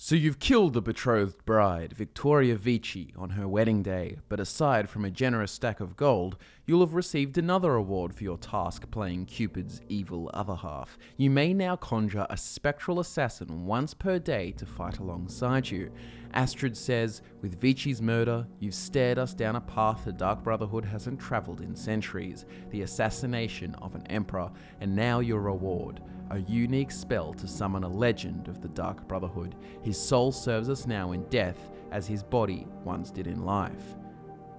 So you've killed the betrothed bride, Victoria Vici, on her wedding day, but aside from a generous stack of gold, you'll have received another award for your task playing Cupid's evil other half. You may now conjure a spectral assassin once per day to fight alongside you. Astrid says, with Vici's murder, you've stared us down a path the Dark Brotherhood hasn't travelled in centuries, the assassination of an emperor, and now your reward. A unique spell to summon a legend of the Dark Brotherhood. His soul serves us now in death, as his body once did in life.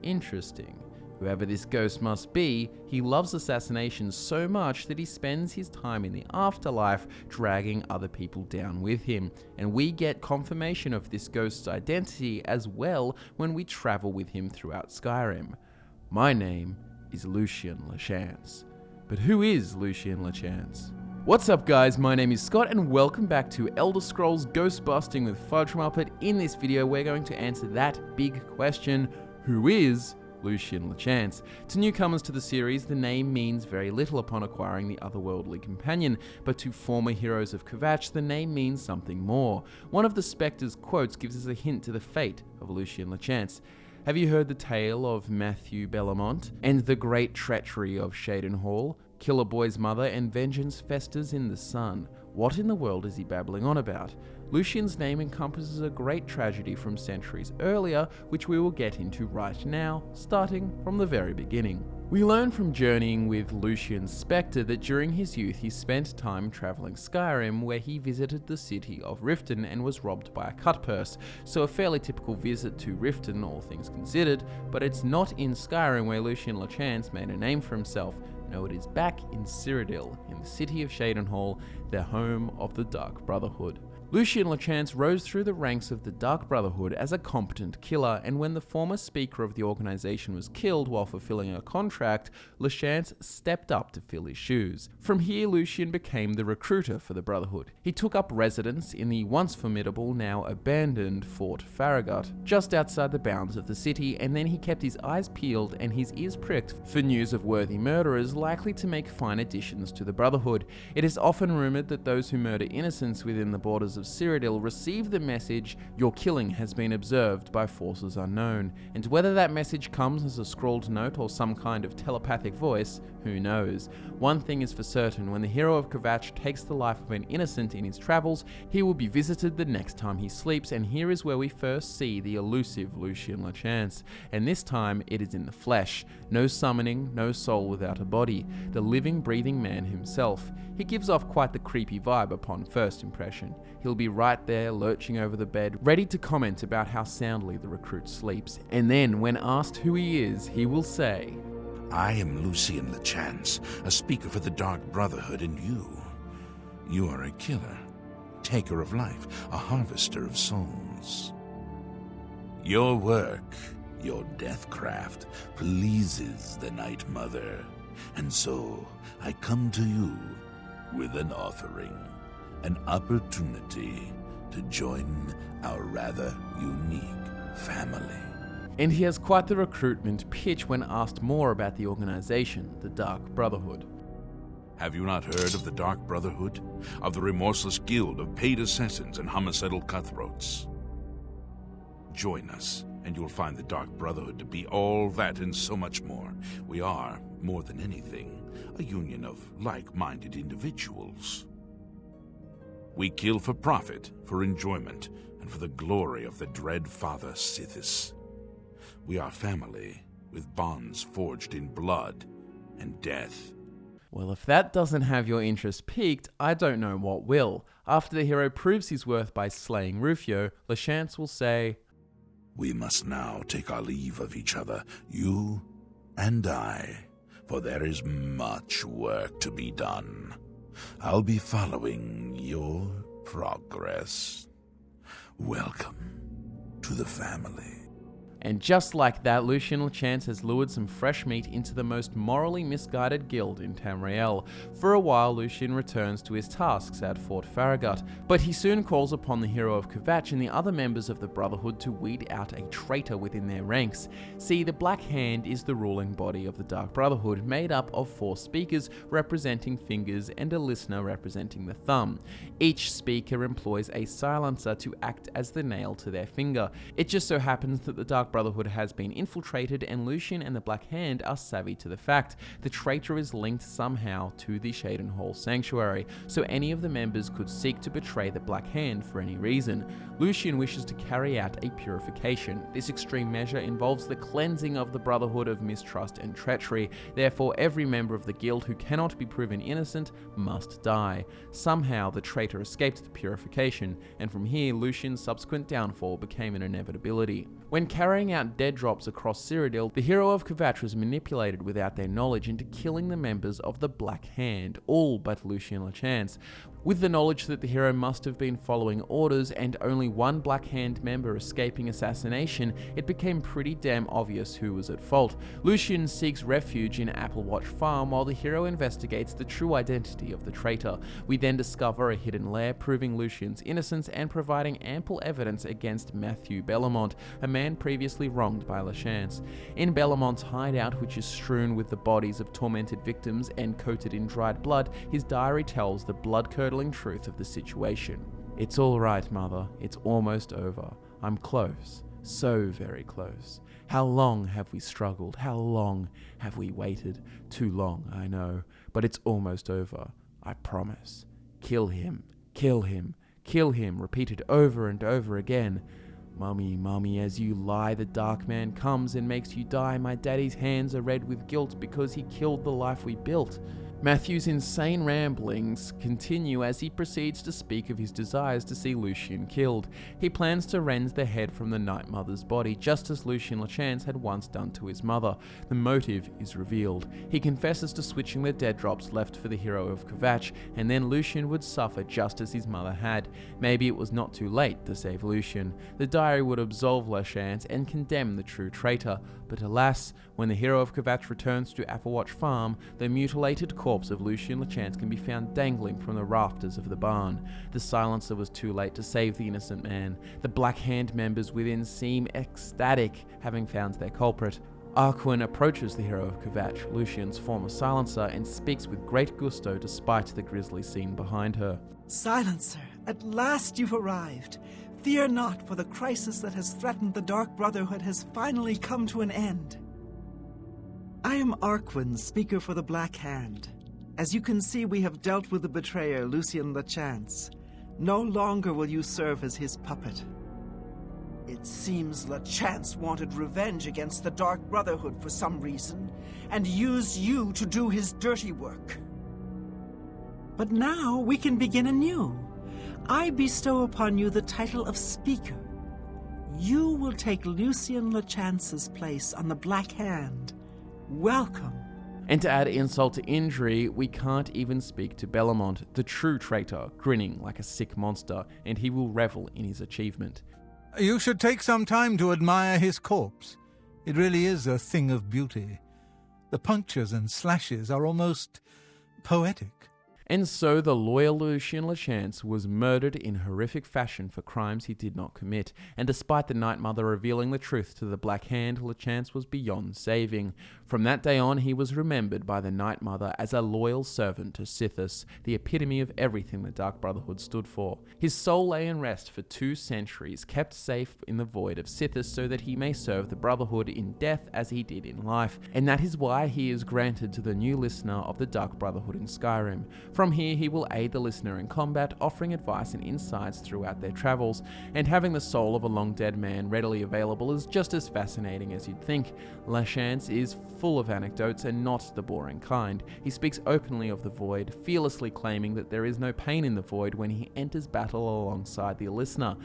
Interesting. Whoever this ghost must be, he loves assassination so much that he spends his time in the afterlife dragging other people down with him. And we get confirmation of this ghost's identity as well when we travel with him throughout Skyrim. My name is Lucien Lachance. But who is Lucien Lachance? What's up guys, my name is Scott and welcome back to Elder Scrolls Ghostbusting with FudgeMuppet. In this video we're going to answer that big question, who is Lucien Lachance? To newcomers to the series, the name means very little upon acquiring the otherworldly companion, but to former heroes of Kvatch, the name means something more. One of the Spectre's quotes gives us a hint to the fate of Lucien Lachance. Have you heard the tale of Matthew Bellamont and the great treachery of Shadenhall? Kill a boy's mother and vengeance festers in the sun. What in the world is he babbling on about? Lucien's name encompasses a great tragedy from centuries earlier, which we will get into right now, starting from the very beginning. We learn from journeying with Lucien's Spectre that during his youth he spent time travelling Skyrim, where he visited the city of Riften and was robbed by a cutpurse. So a fairly typical visit to Riften, all things considered, but it's not in Skyrim where Lucien Lachance made a name for himself. No, it is back in Cyrodiil, in the city of Shadenhall, the home of the Dark Brotherhood. Lucien Lachance rose through the ranks of the Dark Brotherhood as a competent killer, and when the former speaker of the organization was killed while fulfilling a contract, Lachance stepped up to fill his shoes. From here, Lucien became the recruiter for the Brotherhood. He took up residence in the once formidable, now abandoned Fort Farragut, just outside the bounds of the city, and then he kept his eyes peeled and his ears pricked for news of worthy murderers likely to make fine additions to the Brotherhood. It is often rumored that those who murder innocents within the borders of Cyrodiil receive the message, your killing has been observed by forces unknown, and whether that message comes as a scrawled note or some kind of telepathic voice, who knows. One thing is for certain, when the hero of Kvatch takes the life of an innocent in his travels, he will be visited the next time he sleeps, and here is where we first see the elusive Lucien Lachance, and this time it is in the flesh. No summoning, no soul without a body, the living, breathing man himself. He gives off quite the creepy vibe upon first impression. He'll be right there, lurching over the bed, ready to comment about how soundly the recruit sleeps. And then, when asked who he is, he will say, I am Lucien Lachance, a speaker for the Dark Brotherhood, and you are a killer, taker of life, a harvester of souls. Your work, your deathcraft, pleases the Night Mother, and so I come to you with an offering, an opportunity to join our rather unique family. And he has quite the recruitment pitch when asked more about the organization, the Dark Brotherhood. Have you not heard of the Dark Brotherhood? Of the remorseless guild of paid assassins and homicidal cutthroats? Join us, and you'll find the Dark Brotherhood to be all that and so much more. We are, more than anything, a union of like-minded individuals. We kill for profit, for enjoyment, and for the glory of the dread Father Sithis. We are family, with bonds forged in blood and death. Well, if that doesn't have your interest piqued, I don't know what will. After the hero proves his worth by slaying Rufio, Lachance will say, We must now take our leave of each other, you and I, for there is much work to be done. I'll be following your progress. Welcome to the family. And just like that, Lucien Lachance has lured some fresh meat into the most morally misguided guild in Tamriel. For a while, Lucien returns to his tasks at Fort Farragut, but he soon calls upon the hero of Kvatch and the other members of the Brotherhood to weed out a traitor within their ranks. See, the Black Hand is the ruling body of the Dark Brotherhood, made up of 4 speakers representing fingers and a listener representing the thumb. Each speaker employs a silencer to act as the nail to their finger. It just so happens that the Dark Brotherhood has been infiltrated, and Lucien and the Black Hand are savvy to the fact. The traitor is linked somehow to the Shaden Hall Sanctuary, so any of the members could seek to betray the Black Hand for any reason. Lucien wishes to carry out a purification. This extreme measure involves the cleansing of the Brotherhood of mistrust and treachery. Therefore, every member of the guild who cannot be proven innocent must die. Somehow, the traitor escaped the purification, and from here, Lucien's subsequent downfall became an inevitability. When carrying out dead drops across Cyrodiil, the hero of Kvatch was manipulated without their knowledge into killing the members of the Black Hand, all but Lucien Lachance. With the knowledge that the hero must have been following orders and only one Black Hand member escaping assassination, it became pretty damn obvious who was at fault. Lucien seeks refuge in Applewatch Farm while the hero investigates the true identity of the traitor. We then discover a hidden lair proving Lucien's innocence and providing ample evidence against Matthew Bellamont, a man previously wronged by Lachance. In Bellamont's hideout, which is strewn with the bodies of tormented victims and coated in dried blood, his diary tells the blood-curdling truth of the situation. "It's all right, Mother. It's almost over. I'm close. So very close. How long have we struggled? How long have we waited? Too long, I know. But it's almost over. I promise. Kill him. Kill him. Kill him," repeated over and over again. "Mummy, Mummy, as you lie, the dark man comes and makes you die. My daddy's hands are red with guilt because he killed the life we built." Matthew's insane ramblings continue as he proceeds to speak of his desires to see Lucien killed. He plans to rend the head from the Night Mother's body, just as Lucien Lachance had once done to his mother. The motive is revealed. He confesses to switching the dead drops left for the hero of Kvatch, and then Lucien would suffer just as his mother had. Maybe it was not too late to save Lucien. The diary would absolve Lachance and condemn the true traitor. But alas, when the hero of Kvatch returns to Applewatch Farm, the mutilated corpse of Lucien Lachance can be found dangling from the rafters of the barn. The silencer was too late to save the innocent man. The Black Hand members within seem ecstatic, having found their culprit. Alduin approaches the hero of Kvatch, Lucien's former silencer, and speaks with great gusto despite the grisly scene behind her. "Silencer, at last you've arrived. Fear not, for the crisis that has threatened the Dark Brotherhood has finally come to an end. I am Alduin, speaker for the Black Hand. As you can see, we have dealt with the betrayer, Lucien Lachance. No longer will you serve as his puppet." "It seems Lachance wanted revenge against the Dark Brotherhood for some reason, and used you to do his dirty work. But now we can begin anew. I bestow upon you the title of Speaker. You will take Lucien Lachance's place on the Black Hand. Welcome." And to add insult to injury, we can't even speak to Bellamont, the true traitor, grinning like a sick monster, and he will revel in his achievement. "You should take some time to admire his corpse. It really is a thing of beauty. The punctures and slashes are almost poetic." And so the loyal Lucien Lachance was murdered in horrific fashion for crimes he did not commit, and despite the Night Mother revealing the truth to the Black Hand, Lachance was beyond saving. From that day on, he was remembered by the Night Mother as a loyal servant to Sithis, the epitome of everything the Dark Brotherhood stood for. His soul lay in rest for 2 centuries, kept safe in the void of Sithis so that he may serve the Brotherhood in death as he did in life, and that is why he is granted to the new listener of the Dark Brotherhood in Skyrim. From here, he will aid the listener in combat, offering advice and insights throughout their travels, and having the soul of a long-dead man readily available is just as fascinating as you'd think. Lachance is full of anecdotes and not the boring kind. He speaks openly of the void, fearlessly claiming that there is no pain in the void when he enters battle alongside the listener.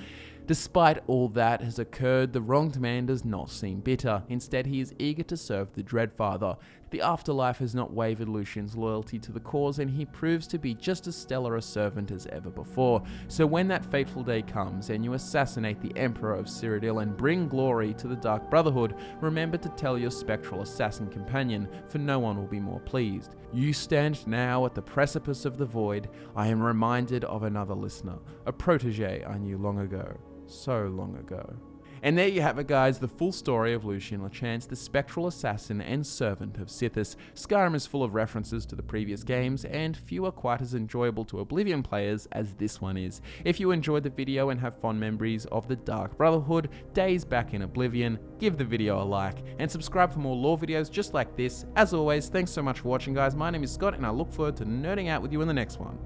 Despite all that has occurred, the wronged man does not seem bitter. Instead, he is eager to serve the Dreadfather. The afterlife has not wavered Lucien's loyalty to the cause, and he proves to be just as stellar a servant as ever before. So when that fateful day comes and you assassinate the Emperor of Cyrodiil and bring glory to the Dark Brotherhood, remember to tell your spectral assassin companion, for no one will be more pleased. You stand now at the precipice of the void. I am reminded of another listener, a protege I knew long ago. So long ago. And there you have it, guys, the full story of Lucien Lachance, the spectral assassin and servant of Sithis. Skyrim is full of references to the previous games, and few are quite as enjoyable to Oblivion players as this one is. If you enjoyed the video and have fond memories of the Dark Brotherhood, days back in Oblivion, give the video a like, and subscribe for more lore videos just like this. As always, thanks so much for watching, guys. My name is Scott, and I look forward to nerding out with you in the next one.